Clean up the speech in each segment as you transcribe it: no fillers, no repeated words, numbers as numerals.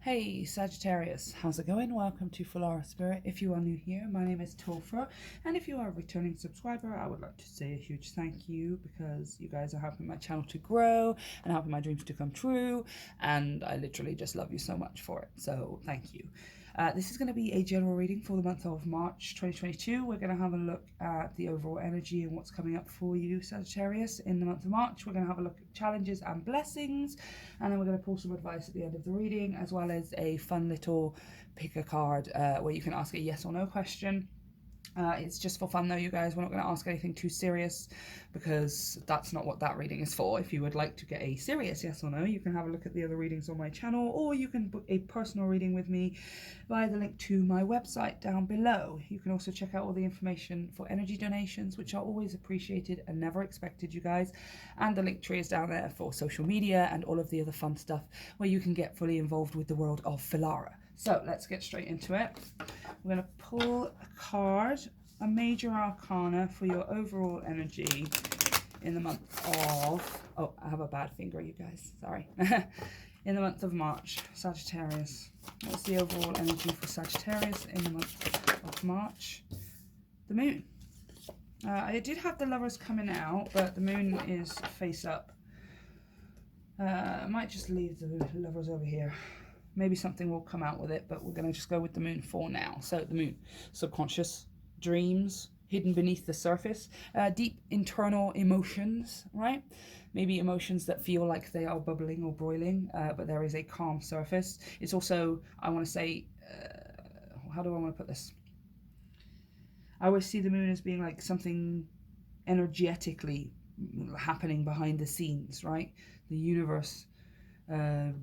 Hey Sagittarius, how's it going? Welcome to Filara Spirit. If you are new here, my name is Topher, and if you are a returning subscriber, I would like to say a huge thank you because you guys are helping my channel to grow and helping my dreams to come true, and I literally just love you so much for it, so thank you. This is going to be a general reading for the month of March 2022. We're going to have a look at the overall energy and what's coming up for you, Sagittarius, in the month of March. We're going to have a look at challenges and blessings, and then we're going to pull some advice at the end of the reading, as well as a fun little pick a card where you can ask a yes or no question. It's just for fun though, you guys. We're not going to ask anything too serious because that's not what that reading is for. If you would like to get a serious yes or no, you can have a look at the other readings on my channel, or you can book a personal reading with me via the link to my website down below. You can also check out all the information for energy donations, which are always appreciated and never expected, you guys. And the link tree is down there for social media and all of the other fun stuff where you can get fully involved with the world of Filara. So let's get straight into it. We're going to pull a card, a major arcana for your overall energy in the month of, oh, I have a bad finger, you guys, sorry. In the month of March, Sagittarius. What's the overall energy for Sagittarius in the month of March? The moon. I did have the lovers coming out, but the moon is face up. I might just leave the lovers over here. Maybe something will come out with it, but we're going to just go with the moon for now. So the moon, subconscious, dreams, hidden beneath the surface, deep internal emotions, right? Maybe emotions that feel like they are bubbling or boiling, but there is a calm surface. It's also, I want to say, how do I want to put this? I always see the moon as being like something energetically happening behind the scenes, right? The universe,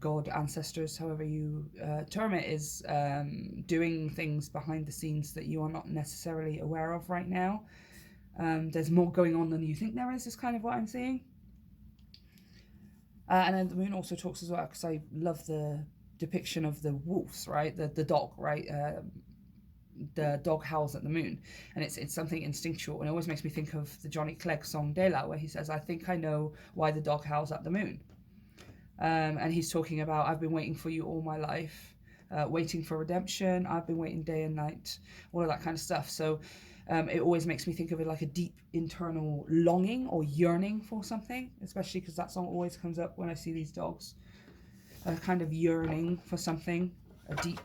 God, ancestors, however you term it, is doing things behind the scenes that you are not necessarily aware of right now. There's more going on than you think there is kind of what I'm seeing. And then the moon also talks as well, because I love the depiction of the wolves, right? The dog, right? The dog howls at the moon, and it's something instinctual, and it always makes me think of the Johnny Clegg song Dela, where he says, I think I know why the dog howls at the moon. And he's talking about, I've been waiting for you all my life, waiting for redemption, I've been waiting day and night, all of that kind of stuff. So it always makes me think of it like a deep internal longing or yearning for something, especially because that song always comes up when I see these dogs. A kind of yearning for something, a deep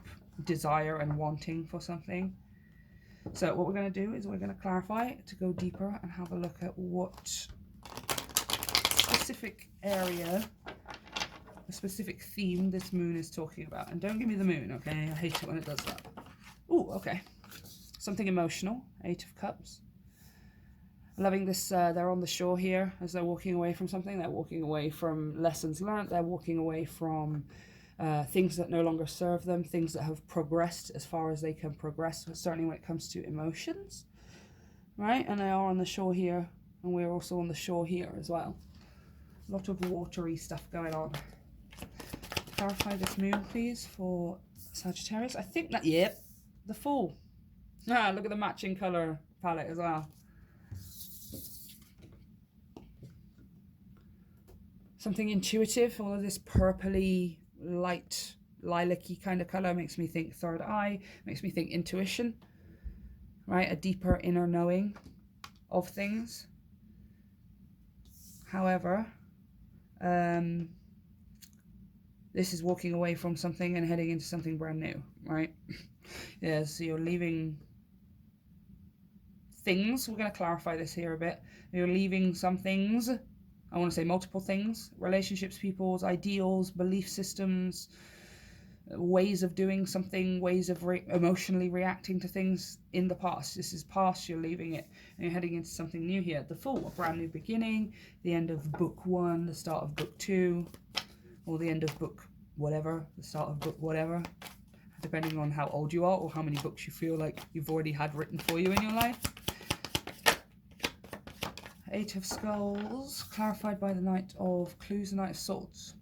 desire and wanting for something. So what we're going to do is we're going to clarify to go deeper and have a look at what specific area, a specific theme this moon is talking about. And don't give me the moon, okay? I hate it when it does that. Ooh, okay. Something emotional. 8 of Cups. Loving this, they're on the shore here as they're walking away from something. They're walking away from lessons learned. They're walking away from things that no longer serve them, things that have progressed as far as they can progress, certainly when it comes to emotions, right? And they are on the shore here, and we're also on the shore here as well. A lot of watery stuff going on. Clarify this moon, please, for Sagittarius. I think that, yep, the Fool. Ah, look at the matching colour palette as well. Something intuitive, all of this purpley, light, lilac-y kind of colour makes me think third eye, makes me think intuition, right? A deeper inner knowing of things. However, this is walking away from something and heading into something brand new, right? Yeah, so you're leaving things. We're going to clarify this here a bit. You're leaving some things. I want to say multiple things. Relationships, people's ideals, belief systems, ways of doing something, ways of emotionally reacting to things in the past. This is past, you're leaving it, and you're heading into something new here. The Fool, a brand new beginning, the end of book 1, the start of book 2, or the end of book whatever, the start of book whatever, depending on how old you are or how many books you feel like you've already had written for you in your life. 8 of Skulls, clarified by the Knight of Clues, the Knight of Swords.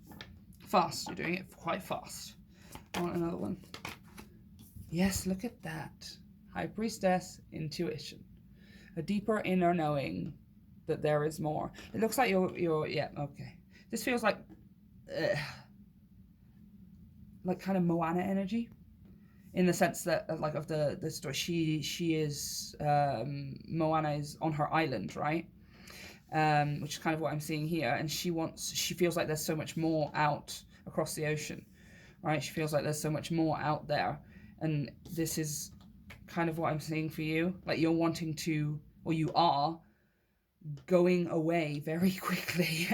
Fast, you're doing it quite fast. I want another one. Yes, look at that. High Priestess, intuition. A deeper inner knowing that there is more. It looks like you're yeah, okay. This feels like like kind of Moana energy, in the sense that like of the story, she is Moana is on her island, right? Which is kind of what I'm seeing here, and she feels like there's so much more out across the ocean, right? She feels like there's so much more out there, and this is kind of what I'm seeing for you. Like you're wanting to, or you are going away very quickly,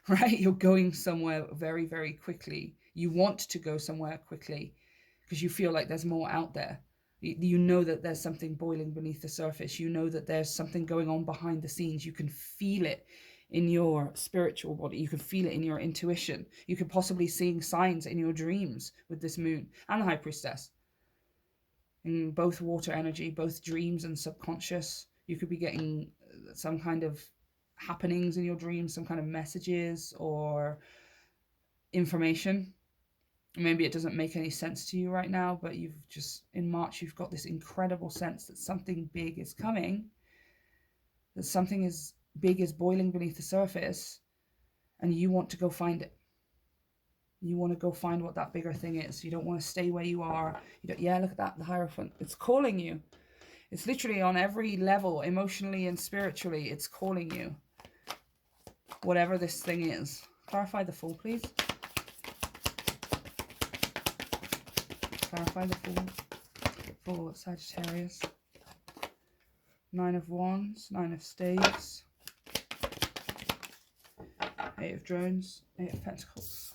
right? You're going somewhere very, very quickly. You want to go somewhere quickly because you feel like there's more out there. You know that there's something boiling beneath the surface. You know that there's something going on behind the scenes. You can feel it in your spiritual body. You can feel it in your intuition. You could possibly seeing signs in your dreams with this moon and the High Priestess. In both water energy, both dreams and subconscious. You could be getting some kind of happenings in your dreams, some kind of messages or information. Maybe it doesn't make any sense to you right now, but you've just, in March, you've got this incredible sense that something big is coming, that something as big is boiling beneath the surface, and you want to go find it. You want to go find what that bigger thing is. You don't want to stay where you are. You don't, yeah, look at that, the Hierophant. It's calling you. It's literally on every level, emotionally and spiritually, it's calling you. Whatever this thing is. Clarify the Fool, please. Clarify the Fool. Fool, Sagittarius. 9 of Wands, 9 of Staves. 8 of Drones, 8 of Pentacles.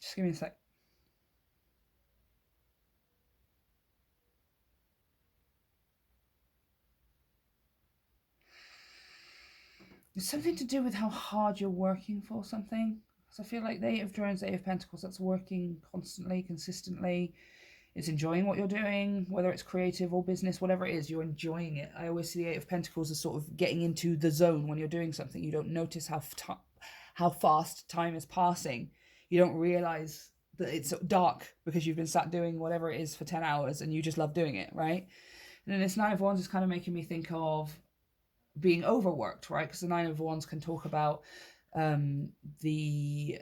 Just give me a sec. It's something to do with how hard you're working for something. So I feel like the 8 of Drones, 8 of Pentacles, that's working constantly, consistently. It's enjoying what you're doing, whether it's creative or business, whatever it is, you're enjoying it. I always see the 8 of Pentacles as sort of getting into the zone when you're doing something. You don't notice how fast time is passing. You don't realize that it's dark because you've been sat doing whatever it is for 10 hours and you just love doing it, right? And then this 9 of Wands is kind of making me think of being overworked, right? Because the 9 of Wands can talk about the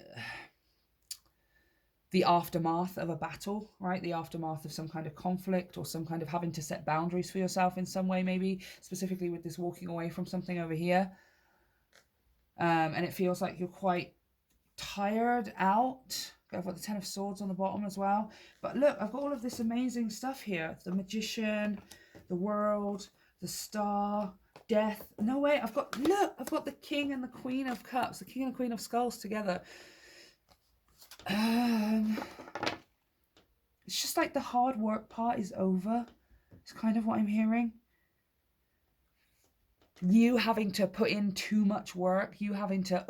aftermath of a battle, right? The aftermath of some kind of conflict or some kind of having to set boundaries for yourself in some way, maybe specifically with this walking away from something over here. And it feels like you're quite tired out. I've got the 10 of Swords on the bottom as well. But look, I've got all of this amazing stuff here. The Magician, the World, the Star, Death. No way, I've got the King and the Queen of Cups, the King and the Queen of Skulls together. It's just like the hard work part is over. It's kind of what I'm hearing. You having to put in too much work, you having to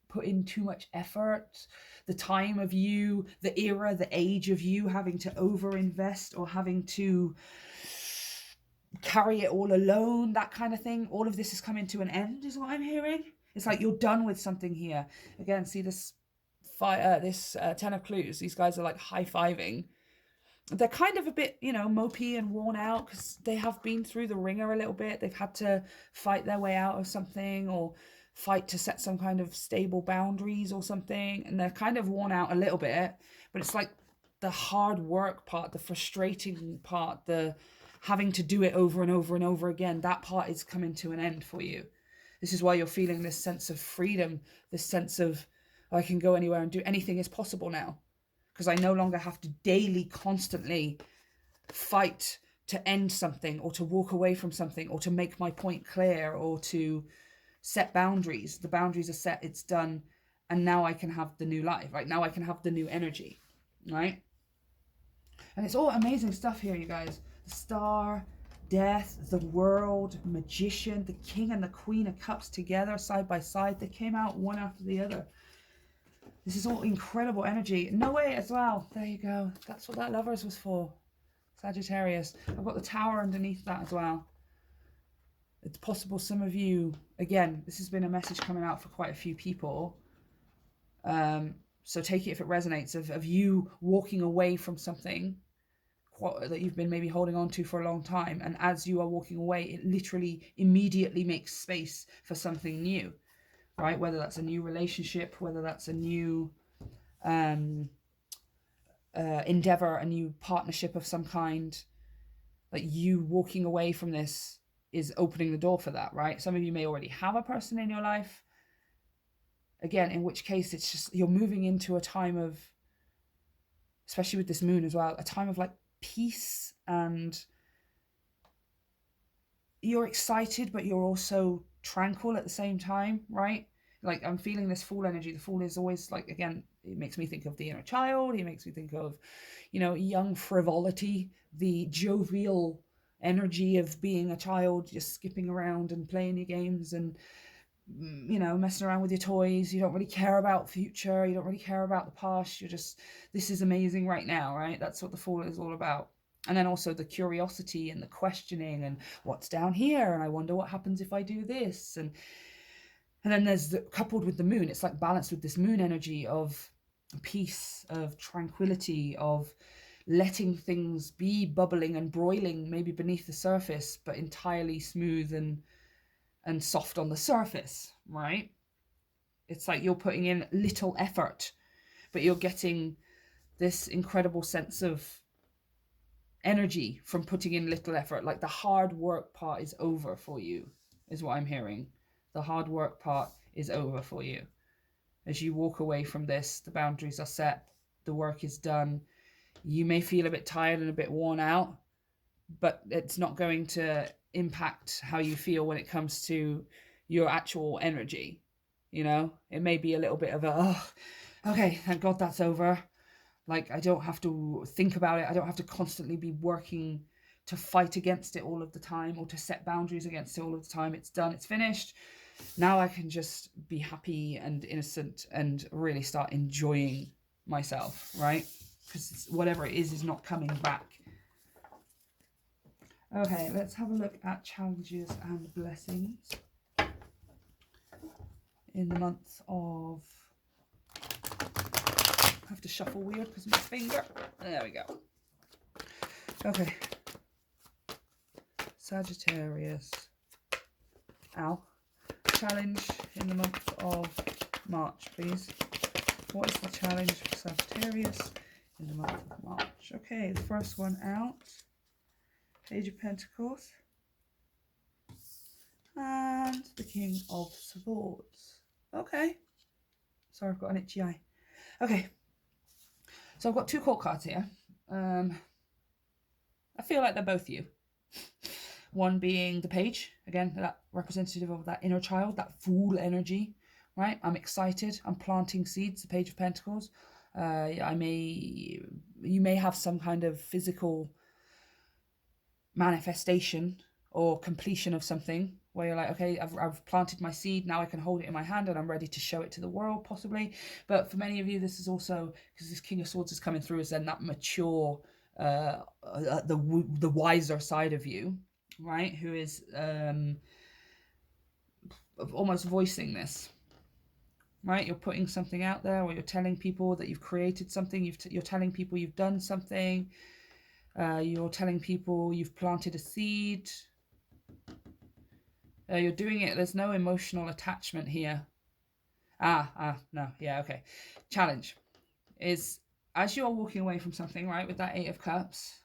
put in too much effort, the time of you, the era, the age of you having to overinvest or having to carry it all alone, that kind of thing. All of this is coming to an end is what I'm hearing. It's like you're done with something here. Again, see this this 10 of Clues. These guys are like high-fiving. They're kind of a bit, you know, mopey and worn out because they have been through the ringer a little bit. They've had to fight their way out of something or fight to set some kind of stable boundaries or something. And they're kind of worn out a little bit. But it's like the hard work part, the frustrating part, the having to do it over and over and over again, that part is coming to an end for you. This is why you're feeling this sense of freedom, this sense of, I can go anywhere and do anything is possible now. Because I no longer have to daily, constantly fight to end something or to walk away from something or to make my point clear or to set boundaries. The boundaries are set, it's done, and now I can have the new life. Right now I can have the new energy, right? And it's all amazing stuff here, you guys. The Star, Death, the World, Magician, the King and the Queen of Cups together, side by side. They came out one after the other. This is all incredible energy. No way as well. There you go. That's what that Lovers was for. Sagittarius. I've got the Tower underneath that as well. It's possible some of you, again, this has been a message coming out for quite a few people. So take it if it resonates, of you walking away from something that you've been maybe holding on to for a long time, and as you are walking away, it literally immediately makes space for something new, right? Whether that's a new relationship, whether that's a new endeavor, a new partnership of some kind. Like, you walking away from this is opening the door for that, right? Some of you may already have a person in your life, again, in which case it's just you're moving into a time of, especially with this moon as well, a time of like peace, and you're excited but you're also tranquil at the same time, right? Like, I'm feeling this Fool energy. The Fool is always like, again, it makes me think of the inner child. It makes me think of, you know, young frivolity, the jovial energy of being a child, just skipping around and playing your games and, you know, messing around with your toys. You don't really care about future. You don't really care about the past. You're just, this is amazing right now, right? That's what the Fool is all about. And then also the curiosity and the questioning and what's down here, and I wonder what happens if I do this. And then there's coupled with the moon, it's like balanced with this moon energy of peace, of tranquility, of letting things be bubbling and broiling maybe beneath the surface, but entirely smooth and soft on the surface, right? It's like you're putting in little effort, but you're getting this incredible sense of energy from putting in little effort. Like, the hard work part is over for you, is what I'm hearing. The hard work part is over for you. As you walk away from this, the boundaries are set, the work is done. You may feel a bit tired and a bit worn out, but it's not going to impact how you feel when it comes to your actual energy. You know, it may be a little bit of a, oh, okay, thank God that's over. Like, I don't have to think about it. I don't have to constantly be working to fight against it all of the time, or to set boundaries against it all of the time. It's done, it's finished. Now I can just be happy and innocent and really start enjoying myself, right? Because whatever it is not coming back. Okay, let's have a look at challenges and blessings in the month of... I have to shuffle weird because of my finger. There we go. Okay. Sagittarius. Ow. Challenge in the month of March, please. What is the challenge for Sagittarius in the month of March? Okay, the first one out. Page of Pentacles. And the King of Swords. Okay. Sorry, I've got an itchy eye. Okay. So I've got two court cards here. I feel like they're both you. One being the Page, again, that representative of that inner child, that Fool energy, right? I'm excited. I'm planting seeds. The Page of Pentacles. You may have some kind of physical manifestation or completion of something where you're like, okay, I've planted my seed, now I can hold it in my hand and I'm ready to show it to the world, possibly. But for many of you, this is also, because this King of Swords is coming through as then that mature, the wiser side of you, right? Who is almost voicing this, right? You're putting something out there, or you're telling people that you've created something. You're telling people you've done something. You're telling people you've planted a seed. You're doing it. There's no emotional attachment here. No. Yeah, okay. Challenge is, as you're walking away from something, right, with that Eight of Cups,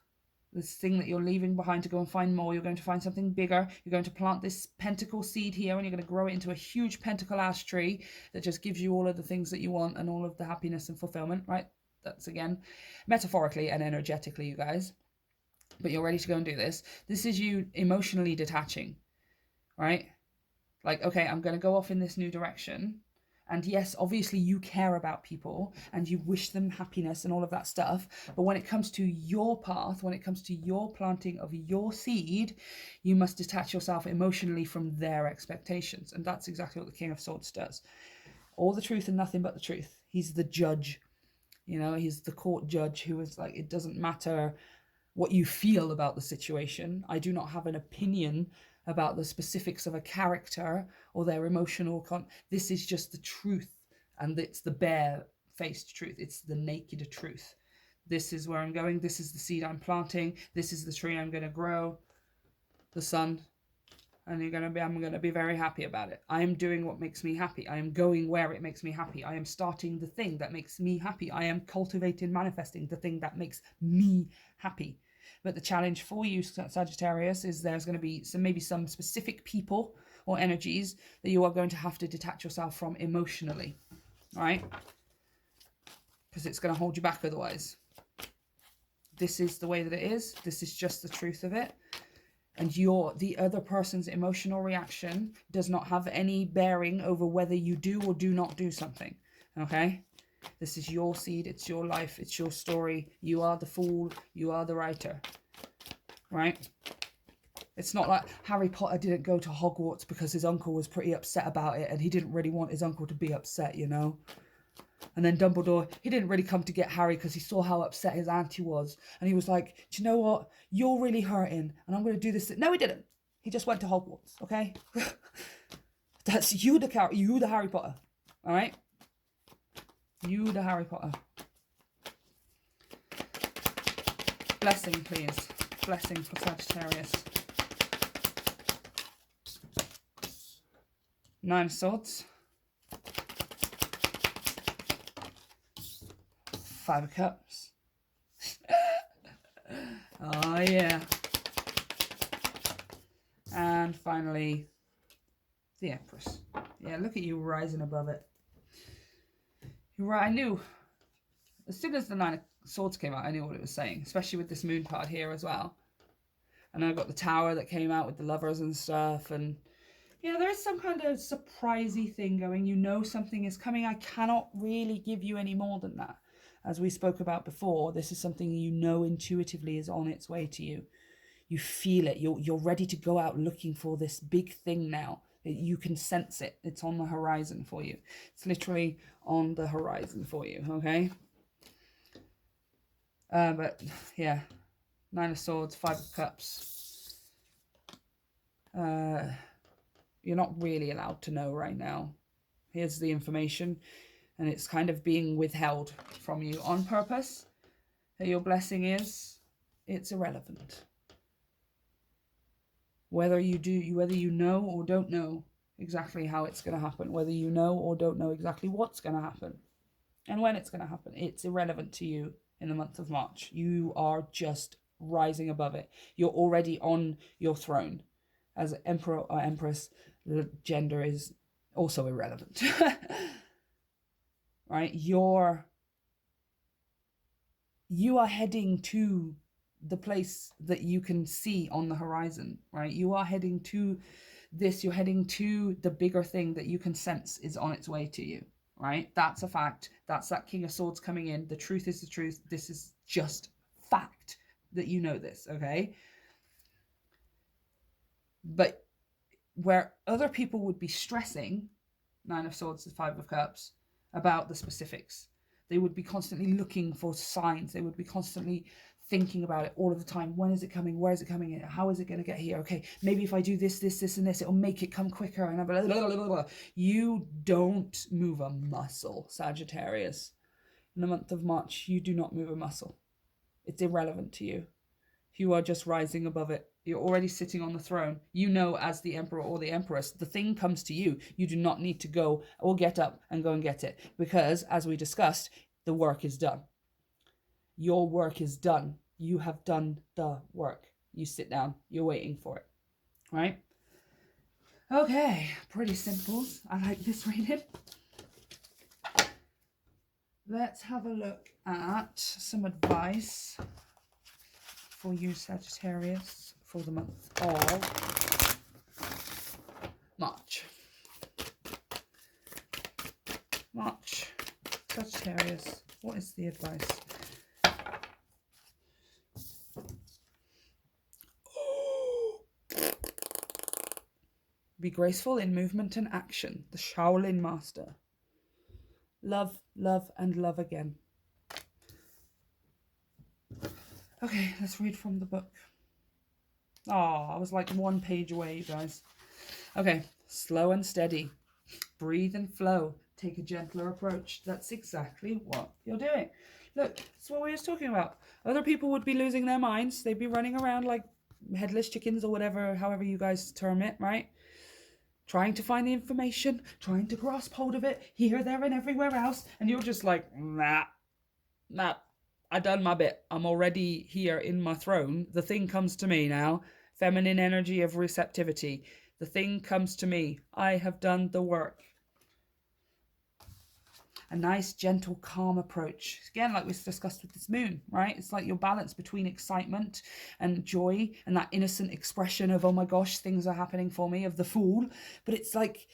this thing that you're leaving behind to go and find more, you're going to find something bigger. You're going to plant this pentacle seed here, and you're going to grow it into a huge pentacle ash tree that just gives you all of the things that you want and all of the happiness and fulfillment, right? That's, again, metaphorically and energetically, you guys. But you're ready to go and do this. This is you emotionally detaching, right? Like, okay, I'm going to go off in this new direction. And yes, obviously you care about people and you wish them happiness and all of that stuff. But when it comes to your path, when it comes to your planting of your seed, you must detach yourself emotionally from their expectations. And that's exactly what the King of Swords does. All the truth and nothing but the truth. He's the judge. You know, he's the court judge who is like, it doesn't matter what you feel about the situation. I do not have an opinion about the specifics of a character or their emotional this is just the truth, and it's the bare-faced truth. It's the naked truth. This is where I'm going. This is the seed I'm planting. This is the tree I'm going to grow. The sun. And I'm going to be very happy about it. I am doing what makes me happy. I am going where it makes me happy. I am starting the thing that makes me happy. I am cultivating, manifesting the thing that makes me happy. But the challenge for you, Sagittarius, is there's going to be maybe some specific people or energies that you are going to have to detach yourself from emotionally, right? Because it's going to hold you back otherwise. This is the way that it is. This is just the truth of it. And the other person's emotional reaction does not have any bearing over whether you do or do not do something, okay? This is your seed, it's your life, it's your story. You are the fool, you are the writer, right? It's not like Harry Potter didn't go to Hogwarts because his uncle was pretty upset about it and he didn't really want his uncle to be upset, you know? And then Dumbledore, he didn't really come to get Harry because he saw how upset his auntie was. And he was like, do you know what? You're really hurting and I'm going to do this. No, he didn't. He just went to Hogwarts, okay? That's you, the Harry Potter, all right? You, the Harry Potter. Blessing, please. Blessing for Sagittarius. 9 of Swords. 5 of Cups. Oh, yeah. And finally, the Empress. Yeah, look at you rising above it. You're right, I knew. As soon as the 9 of Swords came out, I knew what it was saying. Especially with this moon card here as well. And I got the Tower that came out with the lovers and stuff. And yeah, there is some kind of surprisey thing going. You know something is coming. I cannot really give you any more than that. As we spoke about before, this is something you know intuitively is on its way to you. You feel it. You're ready to go out looking for this big thing now. You can sense it. It's on the horizon for you. It's literally on the horizon for you, okay? But, yeah. 9 of Swords, 5 of Cups. You're not really allowed to know right now. Here's the information. And it's kind of being withheld from you on purpose. Your blessing is, it's irrelevant. Whether you know or don't know exactly how it's going to happen, whether you know or don't know exactly what's going to happen and when it's going to happen, it's irrelevant to you in the month of March. You are just rising above it. You're already on your throne. As Emperor or Empress, the gender is also irrelevant. Right? You are heading to the place that you can see on the horizon, right? You are heading to this, you're heading to the bigger thing that you can sense is on its way to you, right? That's a fact. That's that King of Swords coming in. The truth is the truth. This is just fact that you know this, okay? But where other people would be stressing, 9 of Swords to 5 of Cups, about the specifics. They would be constantly looking for signs. They would be constantly thinking about it all of the time. When is it coming? Where is it coming? How is it going to get here? Okay, maybe if I do this, this, this, and this, it'll make it come quicker. And blah, blah, blah, blah. You don't move a muscle, Sagittarius. In the month of March, you do not move a muscle. It's irrelevant to you. You are just rising above it. You're already sitting on the throne. You know, as the Emperor or the Empress, the thing comes to you. You do not need to go or get up and go and get it. Because, as we discussed, the work is done. Your work is done. You have done the work. You sit down. You're waiting for it. Right? Okay. Pretty simple. I like this reading. Let's have a look at some advice for you, Sagittarius, for the month of March. March, Sagittarius, what is the advice? Be graceful in movement and action, the Shaolin Master. Love, love, and love again. Okay, let's read from the book. Oh, I was like 1 page away, you guys. Okay, slow and steady. Breathe and flow. Take a gentler approach. That's exactly what you're doing. Look, that's what we were talking about. Other people would be losing their minds. They'd be running around like headless chickens or whatever, however you guys term it, right? Trying to find the information, trying to grasp hold of it here, there, and everywhere else. And you're just like, nah, I done my bit. I'm already here in my throne. The thing comes to me now. Feminine energy of receptivity. The thing comes to me. I have done the work. A nice, gentle, calm approach. Again, like we discussed with this moon, right? It's like your balance between excitement and joy and that innocent expression of, oh my gosh, things are happening for me, of the fool. But it's like,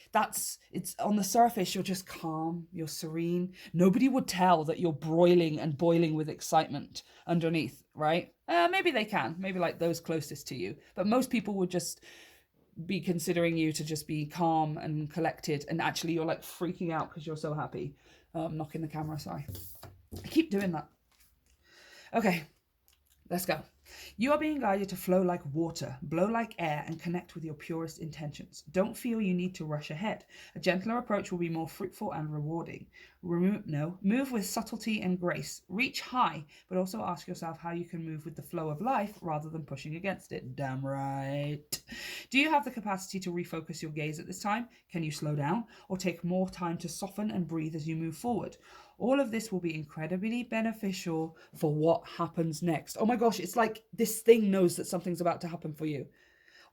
it's on the surface, you're just calm, you're serene. Nobody would tell that you're broiling and boiling with excitement underneath, right? Maybe they can, maybe like those closest to you. But most people would just be considering you to just be calm and collected. And actually you're like freaking out because you're so happy. I'm knocking the camera, sorry. I keep doing that. Okay, let's go. You are being guided to flow like water, blow like air, and connect with your purest intentions. Don't feel you need to rush ahead. A gentler approach will be more fruitful and rewarding. Move with subtlety and grace. Reach high, but also ask yourself how you can move with the flow of life rather than pushing against it. Damn right. Do you have the capacity to refocus your gaze at this time? Can you slow down or take more time to soften and breathe as you move forward? All of this will be incredibly beneficial for what happens next. Oh my gosh, it's like this thing knows that something's about to happen for you.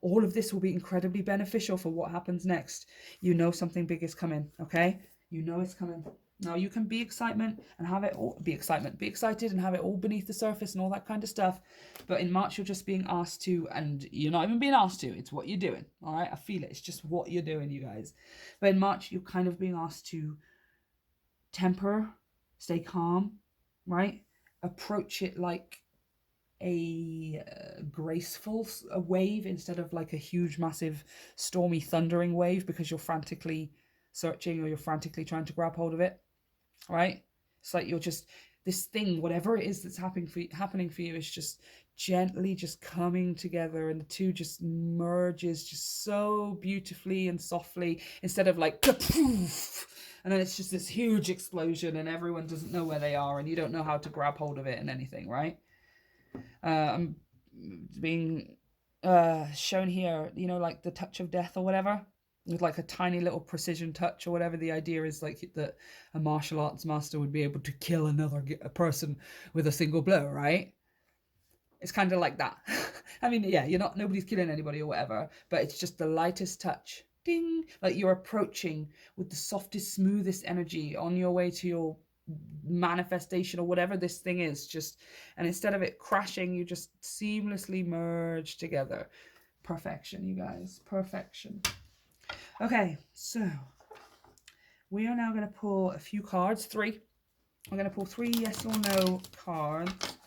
All of this will be incredibly beneficial for what happens next. You know something big is coming, okay? You know it's coming. Now you can be excitement and have it all, be excited and have it all beneath the surface and all that kind of stuff. But in March, you're just being asked to, and you're not even being asked to, it's what you're doing, all right? I feel it, it's just what you're doing, you guys. But in March, you're kind of being asked to temper, stay calm, right? Approach it like a graceful wave instead of like a huge, massive, stormy, thundering wave because you're frantically searching or you're frantically trying to grab hold of it, right? It's like you're just, this thing, whatever it is that's happening for you is just gently just coming together, and the two just merges just so beautifully and softly instead of like kapoof, and then it's just this huge explosion and everyone doesn't know where they are and you don't know how to grab hold of it and anything, right? I'm being shown here, you know, like the touch of death or whatever, with like a tiny little precision touch or whatever. The idea is like that a martial arts master would be able to kill another person with a single blow, right? It's kind of like that. I mean, yeah, nobody's killing anybody or whatever, but it's just the lightest touch. Ding! Like you're approaching with the softest, smoothest energy on your way to your manifestation or whatever this thing is, just, and instead of it crashing, you just seamlessly merge together. Perfection, you guys, perfection. Okay, so we are now going to pull a few cards, 3. I'm going to pull 3 yes or no cards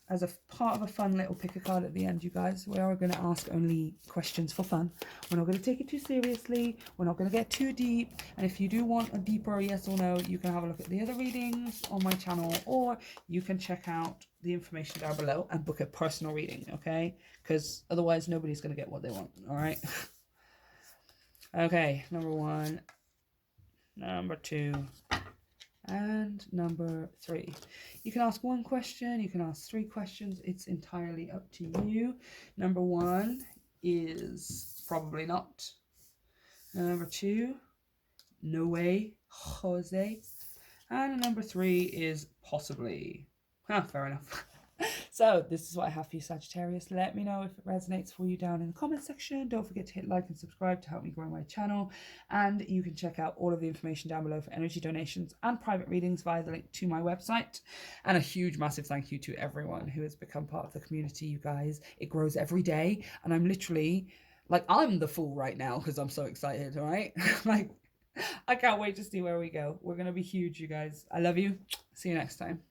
as a part of a fun little pick a card at the end, you guys. We are going to ask only questions for fun. We're not going to take it too seriously. We're not going to get too deep. And if you do want a deeper yes or no, you can have a look at the other readings on my channel, or you can check out the information down below and book a personal reading, okay? Because otherwise nobody's going to get what they want, all right? Okay, number 1, number 2, and number 3. You can ask 1 question, you can ask 3 questions. It's entirely up to you. Number 1 is probably not. Number 2, no way, Jose. And number 3 is possibly. Fair enough. So this is what I have for you, Sagittarius. Let me know if it resonates for you down in the comment section. Don't forget to hit like and subscribe to help me grow my channel. And you can check out all of the information down below for energy donations and private readings via the link to my website. And a huge, massive thank you to everyone who has become part of the community, you guys. It grows every day. And I'm literally, like, I'm the fool right now because I'm so excited, all right? Like, I can't wait to see where we go. We're going to be huge, you guys. I love you. See you next time.